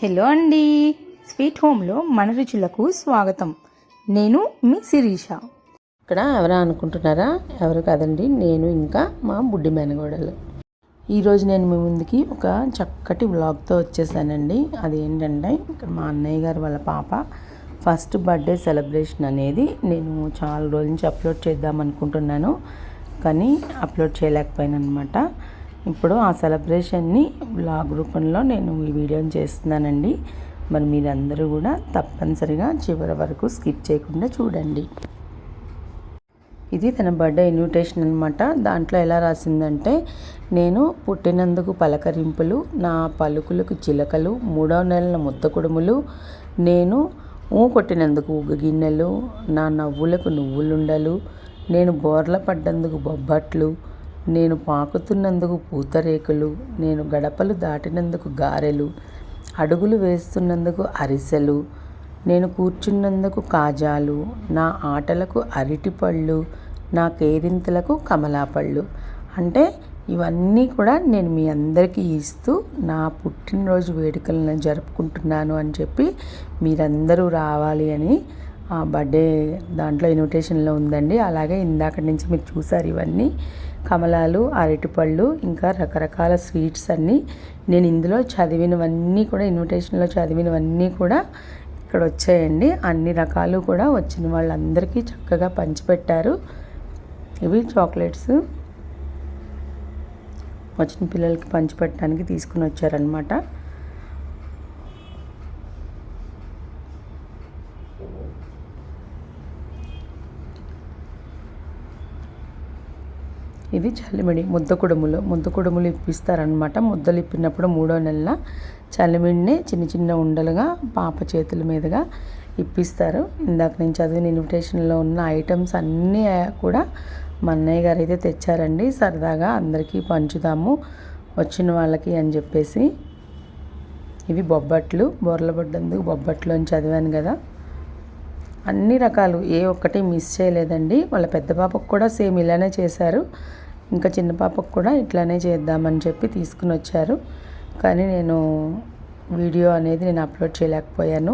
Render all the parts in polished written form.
Hello అండి, sweet హోమ్లో మన రుచులకు స్వాగతం. నేను మీ శిరీష. ఇక్కడ ఎవరా అనుకుంటున్నారా? ఎవరు కాదండి, నేను ఇంకా మా బుడ్డి మేనగోడలు. ఈరోజు నేను మీ ముందుకి ఒక చక్కటి వ్లాగ్తో వచ్చేసానండి. అదేంటంటే ఇక్కడ మా అన్నయ్య గారు వాళ్ళ పాప ఫస్ట్ బర్త్డే సెలబ్రేషన్ అనేది నేను చాలా రోజుల నుంచి అప్లోడ్ చేద్దాం అనుకుంటున్నాను, కానీ అప్లోడ్ చేయలేకపోయాను అనమాట. ఇప్పుడు ఆ సెలబ్రేషన్ని వ్లాగ్ రూపంలో నేను ఈ వీడియోని చేస్తున్నానండి. మరి మీరందరూ కూడా తప్పనిసరిగా చివరి వరకు స్కిప్ చేయకుండా చూడండి. ఇది తన బర్త్డే ఇన్విటేషన్ అనమాట. దాంట్లో ఎలా రాసిందంటే, నేను పుట్టినందుకు పలకరింపులు, నా పలుకులకు చిలకలు, 3వ నెలల ముద్ద కుడుములు, నేను కొట్టినందుకు గిన్నెలు, నా నవ్వులకు నువ్వులుండలు, నేను బోర్ల పడ్డందుకు బొబ్బట్లు, నేను పాకుతున్నందుకు పూతరేకులు, నేను గడపలు దాటినందుకు గారెలు, అడుగులు వేస్తున్నందుకు అరిసెలు, నేను కూర్చున్నందుకు కాజాలు, నా ఆటలకు అరటిపళ్ళు, నా కేరింతలకు కమలాపళ్ళు. అంటే ఇవన్నీ కూడా నేను మీ అందరికీ ఇస్తూ నా పుట్టినరోజు వేడుకలను జరుపుకుంటున్నాను అని చెప్పి మీరందరూ రావాలి అని ఆ బర్త్డే దాంట్లో ఇన్విటేషన్లో ఉందండి. అలాగే ఇందాక నుంచి మీరు చూసారు ఇవన్నీ కమలాలు, అరటిపళ్ళు, ఇంకా రకరకాల స్వీట్స్ అన్నీ నేను ఇందులో చదివినవన్నీ కూడా ఇన్విటేషన్లో చదివినవన్నీ కూడా ఇక్కడ వచ్చాయండి. అన్ని రకాలు కూడా వచ్చిన వాళ్ళందరికీ చక్కగా పంచిపెట్టారు. ఇవి చాక్లెట్స్ వచ్చిన పిల్లలకి పంచిపెట్టడానికి తీసుకుని వచ్చారనమాట. ఇది చలిమిడి ముద్ద కుడుములు ఇప్పిస్తారనమాట. ముద్దలు ఇప్పినప్పుడు 3వ నెలల చలిమిడిని చిన్న చిన్న ఉండలుగా పాప చేతుల మీదుగా ఇప్పిస్తారు. ఇందాక నేను చదివిన ఇన్విటేషన్లో ఉన్న ఐటమ్స్ అన్నీ కూడా మా అన్నయ్య గారు అయితే తెచ్చారండి. సరదాగా అందరికీ పంచుదాము వచ్చిన వాళ్ళకి అని చెప్పేసి. ఇవి బొబ్బట్లు, బోర్ల పడ్డందుకు బొబ్బట్లు అని చదివాను కదా. అన్ని రకాలు ఏ ఒక్కటి మిస్ చేయలేదండి. వాళ్ళ పెద్ద పాపకు కూడా సేమ్ ఇలానే చేశారు. ఇంకా చిన్న పాపకు కూడా ఇట్లానే చేద్దామని చెప్పి తీసుకుని వచ్చారు, కానీ నేను వీడియో అనేది నేను అప్లోడ్ చేయలేకపోయాను.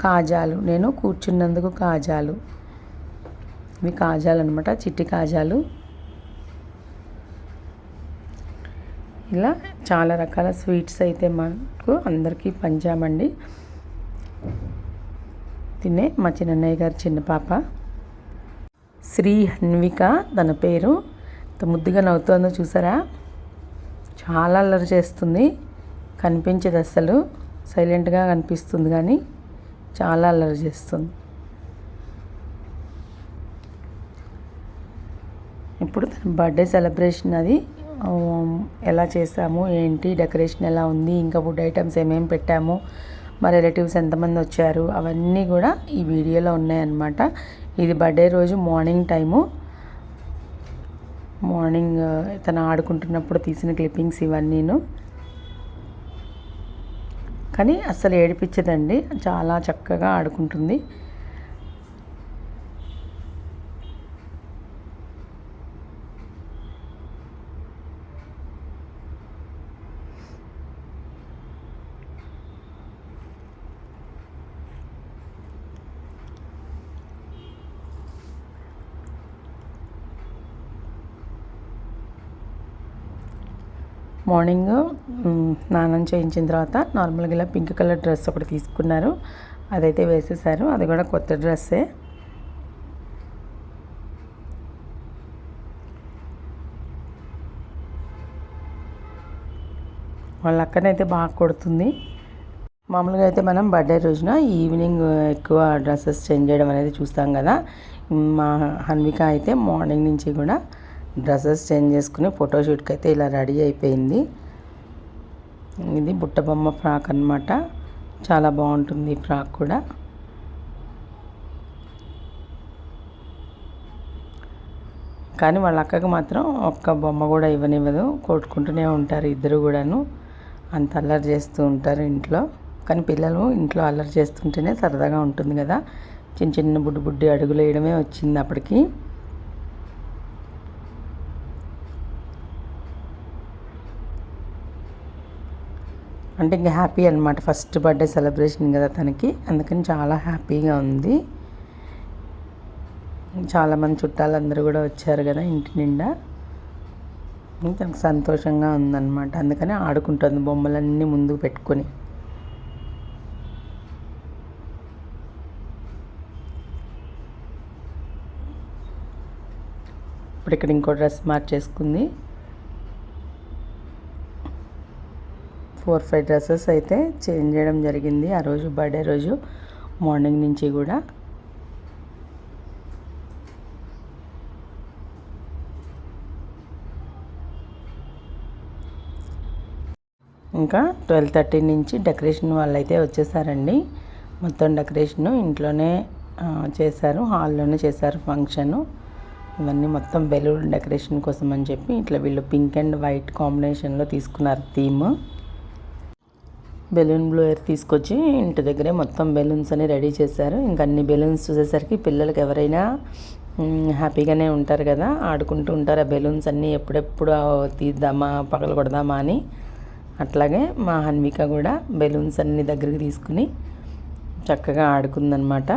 కాజాలు, నేను కూర్చున్నందుకు కాజాలు, ఇవి కాజాలు అనమాట, చిట్టి కాజాలు. ఇలా చాలా రకాల స్వీట్స్ అయితే మాకు అందరికీ పంచామండి. తినే మా చిన్నయ్య గారి చిన్న పాప శ్రీ హన్విక తన పేరు. ఎంత ముద్దుగా నవ్వుతుందో చూసారా. చాలా అల్లరి చేస్తుంది, కనిపించదు అస్సలు, సైలెంట్గా కనిపిస్తుంది కానీ చాలా అల్లరి చేస్తుంది. ఇప్పుడు తన బర్త్డే సెలబ్రేషన్ అది ఎలా చేసాము, ఏంటి, డెకరేషన్ ఎలా ఉంది, ఇంకా ఫుడ్ ఐటమ్స్ ఏమేమి పెట్టాము, మా రిలేటివ్స్ ఎంతమంది వచ్చారు, అవన్నీ కూడా ఈ వీడియోలో ఉన్నాయన్నమాట. ఇది బర్త్డే రోజు మార్నింగ్ టైము, మార్నింగ్ తను ఆడుకుంటున్నప్పుడు తీసిన క్లిప్పింగ్స్ ఇవన్నీను. కానీ అస్సలు ఏడిపించదండి, చాలా చక్కగా ఆడుకుంటుంది. మార్నింగ్ స్నానం చేయించిన తర్వాత నార్మల్గా ఇలా పింక్ కలర్ డ్రెస్ ఒకటి తీసుకున్నారు, అదైతే వేసేసారు. అది కూడా కొత్త డ్రెస్సే. వాళ్ళ అక్కనైతే బాగా కొడుతుంది. మామూలుగా అయితే మనం బర్త్డే రోజున ఈవినింగ్ ఎక్కువ డ్రెస్సెస్ చేంజ్ చేయడం అనేది చూస్తాం కదా. మా హన్విక అయితే మార్నింగ్ నుంచి కూడా డ్రెస్సెస్ చేంజ్ చేసుకుని ఫోటోషూట్కి అయితే ఇలా రెడీ అయిపోయింది. ఇది బుట్టబొమ్మ ఫ్రాక్ అన్నమాట, చాలా బాగుంటుంది ఈ ఫ్రాక్ కూడా. కానీ వాళ్ళ అక్కకి మాత్రం ఒక్క బొమ్మ కూడా ఇవ్వనివ్వదు, కొట్టుకుంటూనే ఉంటారు ఇద్దరు కూడాను. అంత అల్లరి చేస్తూ ఉంటారు ఇంట్లో. కానీ పిల్లలు ఇంట్లో అల్లరి చేస్తుంటేనే సరదాగా ఉంటుంది కదా. చిన్న చిన్న బుడ్డి అడుగులు వేయడమే వచ్చింది అప్పటికి. అంటే ఇంకా హ్యాపీ అనమాట, ఫస్ట్ బర్త్డే సెలబ్రేషన్ కదా తనకి, అందుకని చాలా హ్యాపీగా ఉంది. చాలామంది చుట్టాలందరూ కూడా వచ్చారు కదా ఇంటి నిండా, తనకు సంతోషంగా ఉందన్నమాట. అందుకని ఆడుకుంటుంది బొమ్మలన్నీ ముందుకు పెట్టుకొని. ఇప్పుడు ఇక్కడ ఇంకో డ్రెస్ మార్చేసుకుంది. 4-5 డ్రెస్సెస్ అయితే చేంజ్ చేయడం జరిగింది ఆ రోజు, బర్త్డే రోజు మార్నింగ్ నుంచి కూడా. ఇంకా 12:30 నుంచి డెకరేషన్ వాళ్ళు అయితే వచ్చేసారండి. మొత్తం డెకరేషను ఇంట్లోనే చేశారు, హాల్లోనే చేశారు ఫంక్షను. ఇవన్నీ మొత్తం బెలూన్ డెకరేషన్ కోసం అని చెప్పి ఇట్లా వీళ్ళు పింక్ అండ్ వైట్ కాంబినేషన్లో తీసుకున్నారు థీమ్. బెలూన్ బ్లోయర్ తీసుకొచ్చి ఇంటి దగ్గరే మొత్తం బెలూన్స్ అని రెడీ చేశారు. ఇంకా అన్ని బెలూన్స్ చూసేసరికి పిల్లలకి ఎవరైనా హ్యాపీగానే ఉంటారు కదా, ఆడుకుంటూ ఉంటారు ఆ బెలూన్స్ అన్నీ, ఎప్పుడెప్పుడు తీద్దామా పగలగొడదామా అని. అట్లాగే మా హన్విక కూడా బెలూన్స్ అన్ని దగ్గరికి తీసుకుని చక్కగా ఆడుకుందనమాట.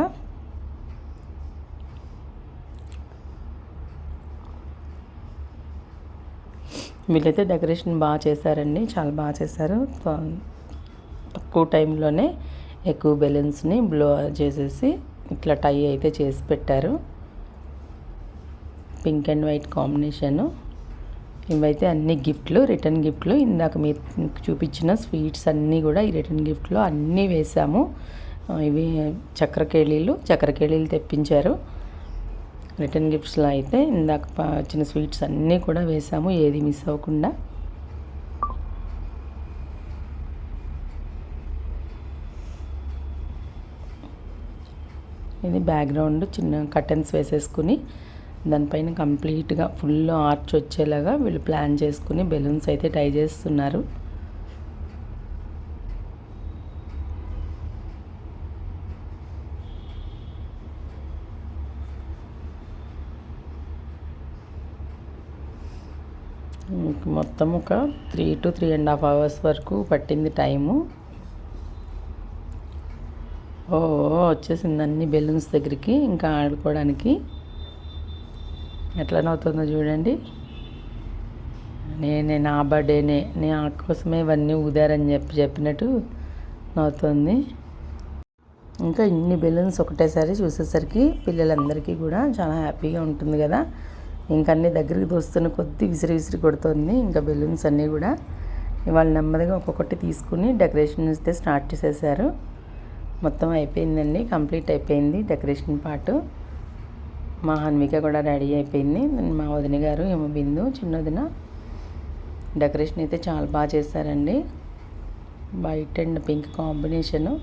వీళ్ళైతే డెకరేషన్ బాగా చేశారండి, చాలా బాగా చేశారు. తక్కువ టైంలోనే ఎక్కువ బెలూన్స్ని బ్లో చేసేసి ఇట్లా టై అయితే చేసి పెట్టారు, పింక్ అండ్ వైట్ కాంబినేషను. ఇవైతే అన్ని గిఫ్ట్లు, రిటర్న్ గిఫ్ట్లు. ఇందాక మీకు చూపించిన స్వీట్స్ అన్నీ కూడా ఈ రిటర్న్ గిఫ్ట్లో అన్నీ వేసాము. ఇవి చక్రకేళీలు తెప్పించారు. రిటర్న్ గిఫ్ట్స్లో అయితే ఇందాక వచ్చిన స్వీట్స్ అన్నీ కూడా వేసాము, ఏది మిస్ అవ్వకుండా. ఇది బ్యాక్గ్రౌండ్ చిన్న కర్టన్స్ వేసేసుకుని దానిపైన కంప్లీట్గా ఫుల్ ఆర్చ్ వచ్చేలాగా వీళ్ళు ప్లాన్ చేసుకుని బెలూన్స్ అయితే టై చేస్తున్నారు. మొత్తం ఒక 3 to 3.5 hours వరకు పట్టింది టైము. వచ్చేసింది అన్ని బెలూన్స్ దగ్గరికి ఇంకా ఆడుకోవడానికి. ఎట్లా నవ్వుతుందో చూడండి. నా బర్త్డేనే, నా కోసమే ఇవన్నీ ఊదారని చెప్పినట్టు నవ్వుతుంది. ఇంకా ఇన్ని బెలూన్స్ ఒకటేసారి చూసేసరికి పిల్లలందరికీ కూడా చాలా హ్యాపీగా ఉంటుంది కదా. ఇంకా అన్ని దగ్గరికి దోస్తున్న కొద్దీ విసిరి కొడుతుంది ఇంకా బెలూన్స్ అన్నీ కూడా. ఇవాళ నెమ్మదిగా ఒక్కొక్కటి తీసుకుని డెకరేషన్ అయితే స్టార్ట్ చేసేసారు. మొత్తం అయిపోయిందండి, కంప్లీట్ అయిపోయింది డెకరేషన్ పార్ట్. మా హన్విక కూడా రెడీ అయిపోయింది. మా వదిన గారు ఏమో బిందు చిన్న వదిన డెకరేషన్ అయితే చాలా బాగా చేశారండి. White and pink combination.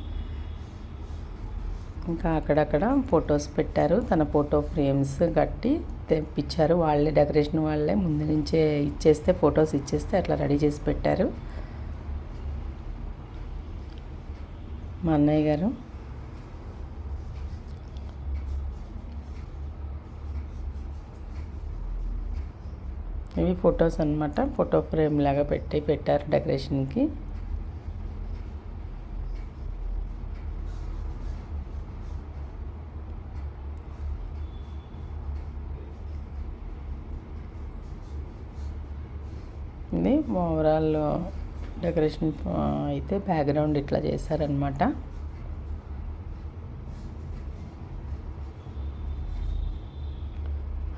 ఇంకా అక్కడక్కడ ఫొటోస్ పెట్టారు, తన ఫోటో ఫ్రేమ్స్ కట్టి తెప్పించారు వాళ్ళే, డెకరేషన్ వాళ్ళే ముందు నుంచే ఇచ్చేస్తే ఫొటోస్ ఇచ్చేస్తే అట్లా రెడీ చేసి పెట్టారు మా అన్నయ్య గారు. ఇవి ఫొటోస్ అన్నమాట, ఫోటో ఫ్రేమ్ లాగా పెట్టారు డెకరేషన్కి. ఇది ఓవరాల్ డెకరేషన్ అయితే బ్యాక్గ్రౌండ్ ఇట్లా చేశారనమాట.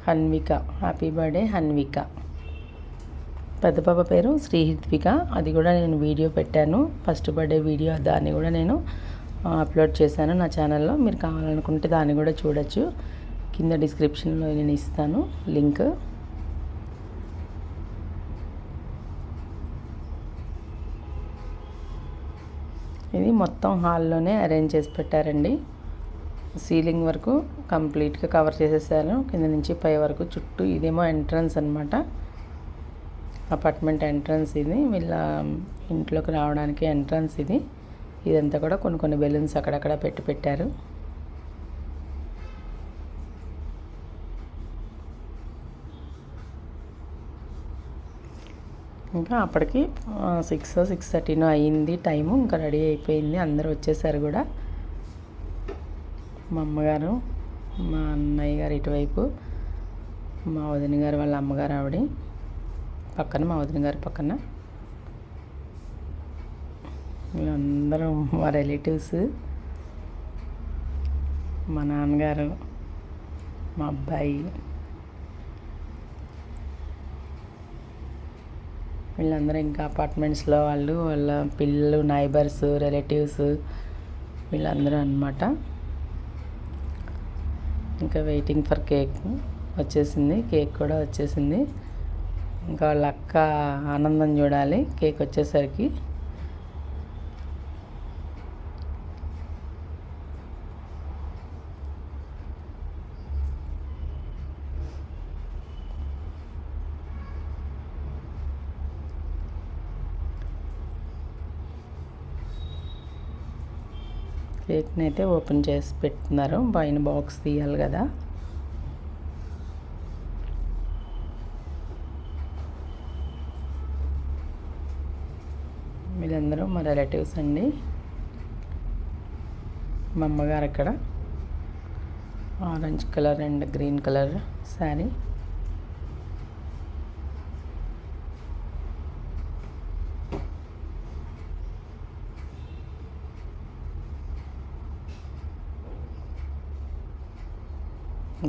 Hanvika, happy birthday Hanvika. పెద్ద పాప పేరు శ్రీహిత్విక, అది కూడా నేను వీడియో పెట్టాను, ఫస్ట్ బర్త్డే వీడియో, దాన్ని కూడా నేను అప్లోడ్ చేశాను నా ఛానల్లో. మీరు కావాలనుకుంటే దాన్ని కూడా చూడొచ్చు, కింద డిస్క్రిప్షన్లో నేను ఇస్తాను లింక్. ఇది మొత్తం హాల్లోనే అరేంజ్ చేసి పెట్టారండి. సీలింగ్ వరకు కంప్లీట్గా కవర్ చేసేసాను, కింద నుంచి పై వరకు చుట్టూ. ఇదేమో ఎంట్రన్స్ అనమాట, అపార్ట్మెంట్ ఎంట్రన్స్. ఇది వీళ్ళ ఇంట్లోకి రావడానికి ఎంట్రన్స్ ఇది. ఇదంతా కూడా కొన్ని బెలూన్స్ అక్కడక్కడ పెట్టారు. ఇంకా అప్పటికి 6:30 అయ్యింది టైము. ఇంకా రెడీ అయిపోయింది, అందరూ వచ్చేసారు కూడా. మా అమ్మగారు, మా అన్నయ్య గారు ఇటువైపు, మా వదిన గారు వాళ్ళ అమ్మగారు ఆవిడ పక్కన, మా వదిన గారు పక్కన. వీళ్ళందరూ మా రిలేటివ్స్, మా నాన్నగారు, మా అబ్బాయి, వీళ్ళందరూ ఇంకా అపార్ట్మెంట్స్లో వాళ్ళ పిల్లలు, నైబర్స్, రిలేటివ్స్ వీళ్ళందరూ అన్నమాట. ఇంకా వెయిటింగ్ ఫర్ కేక్ వచ్చేసింది, కేక్ కూడా వచ్చేసింది. ఇంకా వాళ్ళ అక్క ఆనందం చూడాలి కేక్ వచ్చేసరికి. కేక్ని అయితే ఓపెన్ చేసి పెట్టుతున్నారు, పైన బాక్స్ తీయాలి కదా. వీళ్ళందరూ మా రిలేటివ్స్ అండి. మా అమ్మగారు అక్కడ orange colour and green colour sari.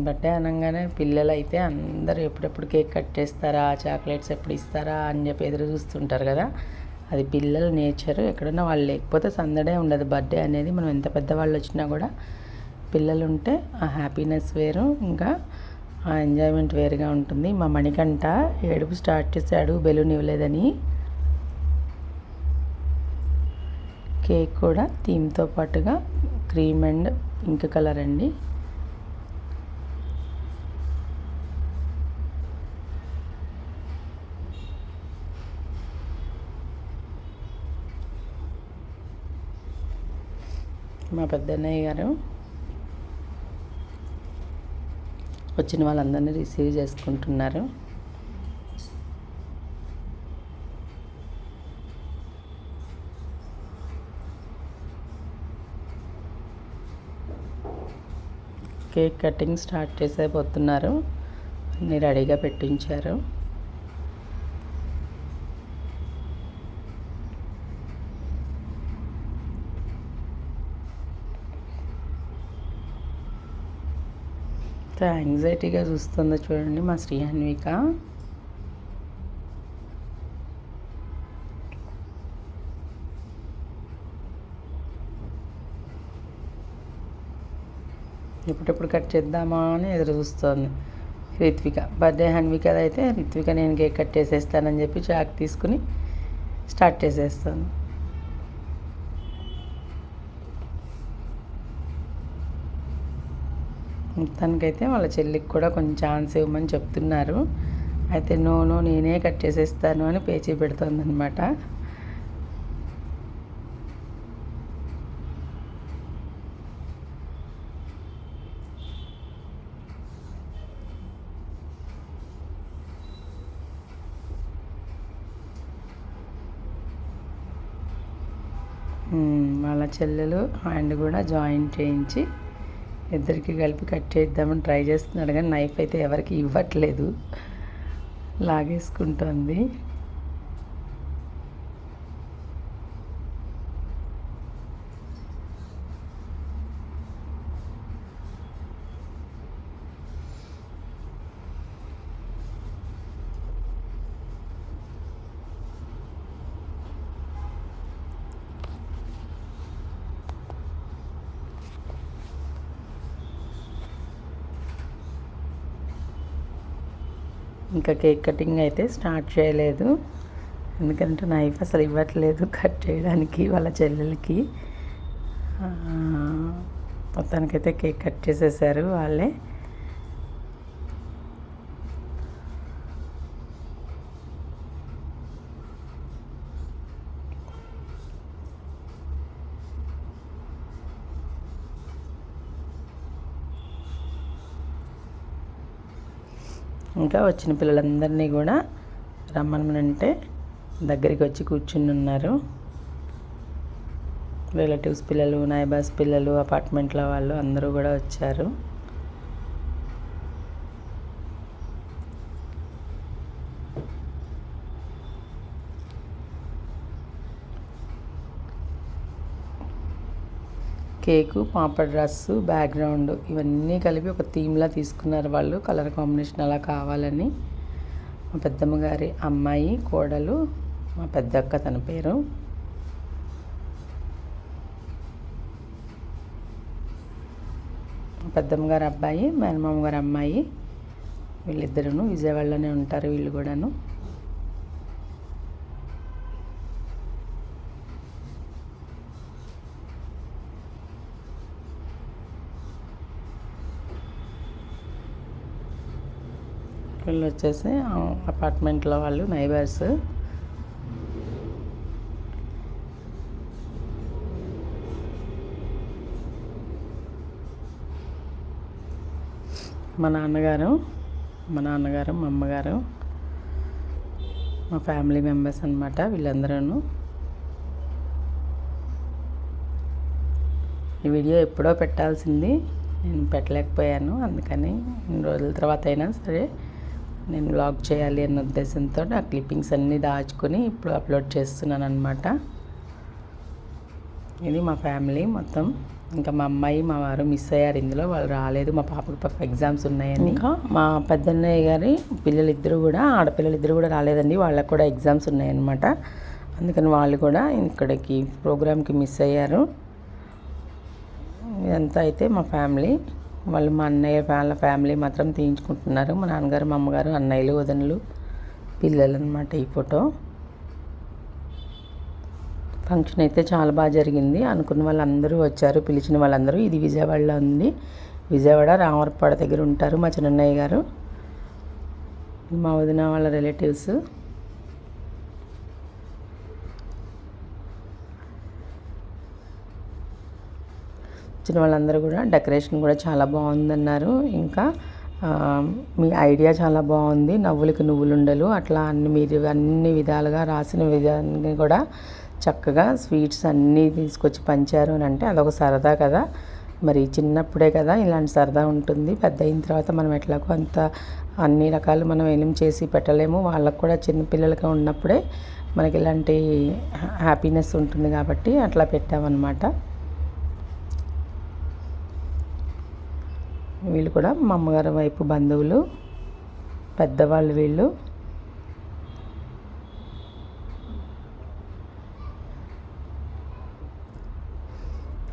Birthday అనగానే పిల్లలు అయితే అందరూ ఎప్పుడెప్పుడు కేక్ కట్ చేస్తారా, చాక్లెట్స్ ఎప్పుడు ఇస్తారా అని చెప్పి ఎదురు చూస్తుంటారు కదా. అది పిల్లల నేచర్. ఎక్కడన్నా వాళ్ళు లేకపోతే సందడే ఉండదు బర్త్డే అనేది. మనం ఎంత పెద్దవాళ్ళు వచ్చినా కూడా పిల్లలు ఉంటే ఆ హ్యాపీనెస్ వేరు, ఇంకా ఆ ఎంజాయ్మెంట్ వేరుగా ఉంటుంది. మా మణికంఠ ఏడుపు స్టార్ట్ చేశాడు బెలూన్ ఇవ్వలేదని. కేక్ కూడా థీమ్తో పాటుగా క్రీమ్ అండ్ పింక్ కలర్ అండి. మా పెద్దన్నయ్య గారు వచ్చిన వాళ్ళందరినీ రిసీవ్ చేసుకుంటున్నారు. కేక్ కటింగ్ స్టార్ట్ చేసేపోతున్నారు, అన్నీ రెడీగా పెట్టించారు. యాంగ్జైటీగా చూస్తుందో చూడండి మా శ్రీహన్విక. ఎప్పుడెప్పుడు కట్ చేద్దామా అని ఎదురు చూస్తుంది రిత్విక. బర్త్డే హన్విక అయితే రిత్విక నేను కేక్ కట్ చేసేస్తానని చెప్పి చాక్ తీసుకుని స్టార్ట్ చేసేస్తాను. మొత్తానికైతే వాళ్ళ చెల్లికి కూడా కొంచెం ఛాన్స్ ఇవ్వమని చెప్తున్నారు. అయితే నో నేనే కట్ చేసేస్తాను అని పేచీ పెడుతుంది అనమాట. వాళ్ళ చెల్లెలు హ్యాండ్ కూడా జాయింట్ చేయించి ఇద్దరికి కలిపి కట్ చేద్దామని ట్రై చేస్తున్నాడు, కానీ నైఫ్ అయితే ఎవరికి ఇవ్వట్లేదు, లాగేసుకుంటుంది. ఇంకా కేక్ కటింగ్ అయితే స్టార్ట్ చేయలేదు, ఎందుకంటే నైఫ్ అసలు ఇవ్వట్లేదు కట్ చేయడానికి వాళ్ళ చెల్లెలకి. మొత్తానికైతే కేక్ కట్ చేసేసారు వాళ్ళే. ఇంకా వచ్చిన పిల్లలందరినీ కూడా రమ్మనంటే దగ్గరికి వచ్చి కూర్చుని ఉన్నారు. రిలేటివ్స్ పిల్లలు, నైబర్స్ పిల్లలు, అపార్ట్మెంట్లో వాళ్ళు అందరూ కూడా వచ్చారు. కేకు, పాపడ్ రస్సు, బ్యాక్గ్రౌండ్ ఇవన్నీ కలిపి ఒక థీమ్లా తీసుకున్నారు వాళ్ళు. కలర్ కాంబినేషన్ అలా కావాలని. మా పెద్దమ్మ గారి అమ్మాయి, కోడలు, మా పెద్దక్క తన పేరు. మా పెద్దమ్మ గారి అబ్బాయి, మేనమామ గారి అమ్మాయి, వీళ్ళిద్దరూ విజయవాడలోనే ఉంటారు. వీళ్ళు కూడాను. వీళ్ళు వచ్చేసి అపార్ట్మెంట్లో వాళ్ళు, నైబర్స్. మా నాన్నగారు, మా అమ్మగారు, మా ఫ్యామిలీ మెంబర్స్ అన్నమాట వీళ్ళందరూ. ఈ వీడియో ఎప్పుడో పెట్టాల్సింది, నేను పెట్టలేకపోయాను. అందుకని 2 రోజుల తర్వాత అయినా సరే నేను వ్లాగ్ చేయాలి అన్న ఉద్దేశంతో ఆ క్లిప్పింగ్స్ అన్నీ దాచుకొని ఇప్పుడు అప్లోడ్ చేస్తున్నాను అన్నమాట. ఇది మా ఫ్యామిలీ మొత్తం. ఇంకా మా అమ్మాయి, మా వారు మిస్ అయ్యారు ఇందులో. వాళ్ళు రాలేదు, మా పాపకి ఎగ్జామ్స్ ఉన్నాయని. ఇంకా మా పెద్దన్నయ్య గారి పిల్లలిద్దరూ కూడా, ఆడపిల్లలిద్దరూ కూడా రాలేదండి. వాళ్ళకు కూడా ఎగ్జామ్స్ ఉన్నాయన్నమాట. అందుకని వాళ్ళు కూడా ఇక్కడికి ప్రోగ్రామ్కి మిస్ అయ్యారు. ఇదంతా అయితే మా ఫ్యామిలీ. వాళ్ళు మా అన్నయ్య వాళ్ళ ఫ్యామిలీ మాత్రం తీయించుకుంటున్నారు. మా నాన్నగారు, మా అమ్మగారు, అన్నయ్యలు, వదనలు, పిల్లలు అన్నమాట ఈ ఫోటో. ఫంక్షన్ అయితే చాలా బాగా జరిగింది. అనుకున్న వాళ్ళందరూ వచ్చారు, పిలిచిన వాళ్ళందరూ. ఇది విజయవాడలో ఉంది. విజయవాడ రామవరపాడ దగ్గర ఉంటారు మా చిన్నన్నయ్య గారు. మా వదిన వాళ్ళ రిలేటివ్స్. వచ్చిన వాళ్ళందరూ కూడా డెకరేషన్ కూడా చాలా బాగుందన్నారు. ఇంకా మీ ఐడియా చాలా బాగుంది, నవ్వులకి నువ్వులుండలు అట్లా మీరు అన్ని విధాలుగా రాసిన విధాన్ని కూడా చక్కగా స్వీట్స్ అన్నీ తీసుకొచ్చి పంచారు అని అంటే అదొక సరదా కదా. మరి చిన్నప్పుడే కదా ఇలాంటి సరదా ఉంటుంది. పెద్ద అయిన తర్వాత మనం ఎట్లాగో అంత అన్ని రకాలు మనం ఏం చేసి పెట్టలేము. వాళ్ళకు కూడా చిన్నపిల్లలుగా ఉన్నప్పుడే మనకి ఇలాంటి హ్యాపీనెస్ ఉంటుంది కాబట్టి అట్లా పెట్టామన్నమాట. వీళ్ళు కూడా మా అమ్మగారి వైపు బంధువులు, పెద్దవాళ్ళు వీళ్ళు.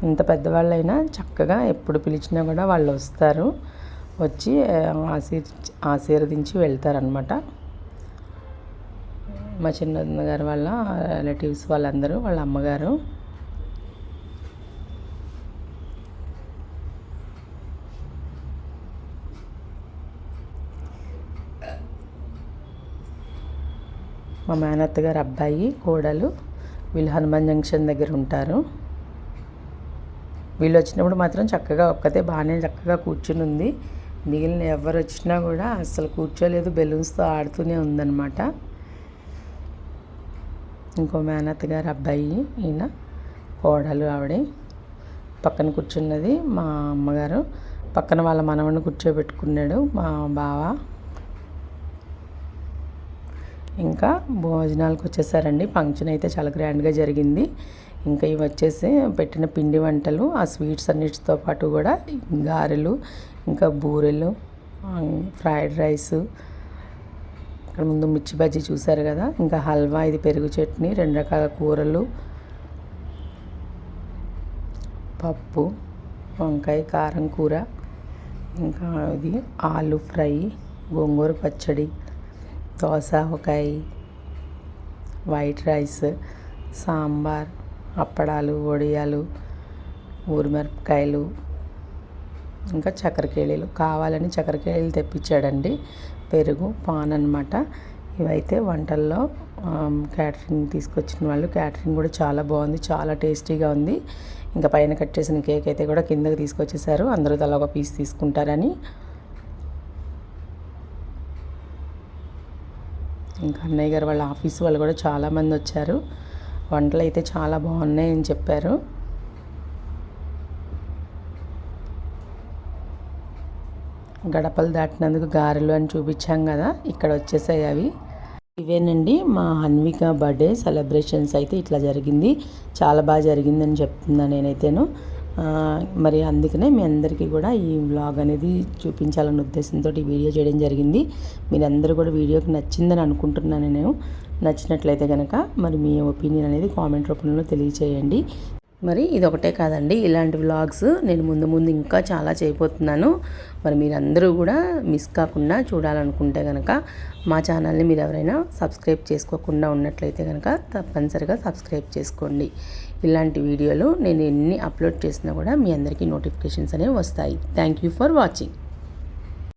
ఇంత పెద్దవాళ్ళైనా చక్కగా ఎప్పుడు పిలిచినా కూడా వాళ్ళు వస్తారు, వచ్చి ఆశీర్వదించి వెళ్తారనమాట. మా చిన్నగారు వాళ్ళ రిలేటివ్స్ వాళ్ళందరూ, వాళ్ళ అమ్మగారు. మా మేనత్త గారు అబ్బాయి, కోడలు. వీళ్ళు హనుమాన్ జంక్షన్ దగ్గర ఉంటారు. వీళ్ళు వచ్చినప్పుడు మాత్రం చక్కగా ఒక్కతే బాగానే చక్కగా కూర్చుని ఉంది. మిగిలిన ఎవరు వచ్చినా కూడా అసలు కూర్చోలేదు, బెలూన్స్తో ఆడుతూనే ఉందన్నమాట. ఇంకో మేనత్త గారు అబ్బాయి, ఈయన కోడలు ఆవిడే. పక్కన కూర్చున్నది మా అమ్మగారు. పక్కన వాళ్ళ మనవడిని కూర్చోబెట్టుకున్నాడు మా బావ. ఇంకా భోజనాలకు వచ్చేసారండి. ఫంక్షన్ అయితే చాలా గ్రాండ్గా జరిగింది. ఇంకా ఇవి వచ్చేసి పెట్టిన పిండి వంటలు, ఆ స్వీట్స్ అన్నిటితో పాటు కూడా గారెలు, ఇంకా బూరెలు, ఫ్రైడ్ రైస్, ఇక్కడ ముందు మిర్చి బజ్జీ చూసారు కదా, ఇంకా హల్వా, ఇది పెరుగు చట్నీ, 2 రకాల కూరలు, పప్పు, వంకాయ కారం కూర, ఇంకా ఇది ఆలు ఫ్రై, గోంగూర పచ్చడి, దోస, ఆవకాయ, వైట్ రైస్, సాంబార్, అప్పడాలు, వడియాలు, ఊరిమిరపకాయలు, ఇంకా చక్కెరకేళీలు. కావాలని చక్కెరకేళీలు తెప్పించాడండి. పెరుగు, పాన్ అన్నమాట. ఇవైతే వంటల్లో క్యాటరింగ్ తీసుకొచ్చిన వాళ్ళు. క్యాటరింగ్ కూడా చాలా బాగుంది, చాలా టేస్టీగా ఉంది. ఇంకా పైన కట్ చేసిన కేక్ అయితే కూడా కిందకి తీసుకొచ్చేసారు. అందరూ తలా ఒక పీస్ తీసుకుంటారని. ఇంకా అన్నయ్య గారు వాళ్ళ ఆఫీస్ వాళ్ళు కూడా చాలామంది వచ్చారు. వంటలు అయితే చాలా బాగున్నాయి అని చెప్పారు. గడపలు దాటినందుకు గారెలు అని చూపించాం కదా, ఇక్కడ వచ్చేసాయి అవి. ఇవేనండి మా హన్విక బర్త్డే సెలబ్రేషన్స్ అయితే ఇట్లా జరిగింది. చాలా బాగా జరిగిందని చెప్తున్నాను నేనైతేను. మరి అందుకనే మీ అందరికీ కూడా ఈ వ్లాగ్ అనేది చూపించాలన్న ఉద్దేశంతో ఈ వీడియో చేయడం జరిగింది. మీరందరూ కూడా వీడియోకి నచ్చిందని అనుకుంటున్నాను నేను. నచ్చినట్లయితే కనుక మరి మీ ఒపీనియన్ అనేది కామెంట్ రూపంలో తెలియచేయండి. మరి ఇదొకటే కాదండి, ఇలాంటి వ్లాగ్స్ నేను ముందు ముందు ఇంకా చాలా చేయబోతున్నాను. మరి మీరందరూ కూడా మిస్ కాకుండా చూడాలనుకుంటే కనుక మా ఛానల్ని మీరు ఎవరైనా సబ్స్క్రైబ్ చేసుకోకుండా ఉన్నట్లయితే కనుక తప్పనిసరిగా సబ్స్క్రైబ్ చేసుకోండి. ఇలాంటి వీడియోలు నేను ఎన్ని అప్లోడ్ చేసినా కూడా మీ అందరికీ నోటిఫికేషన్స్ అనేవి వస్తాయి. Thank you for watching.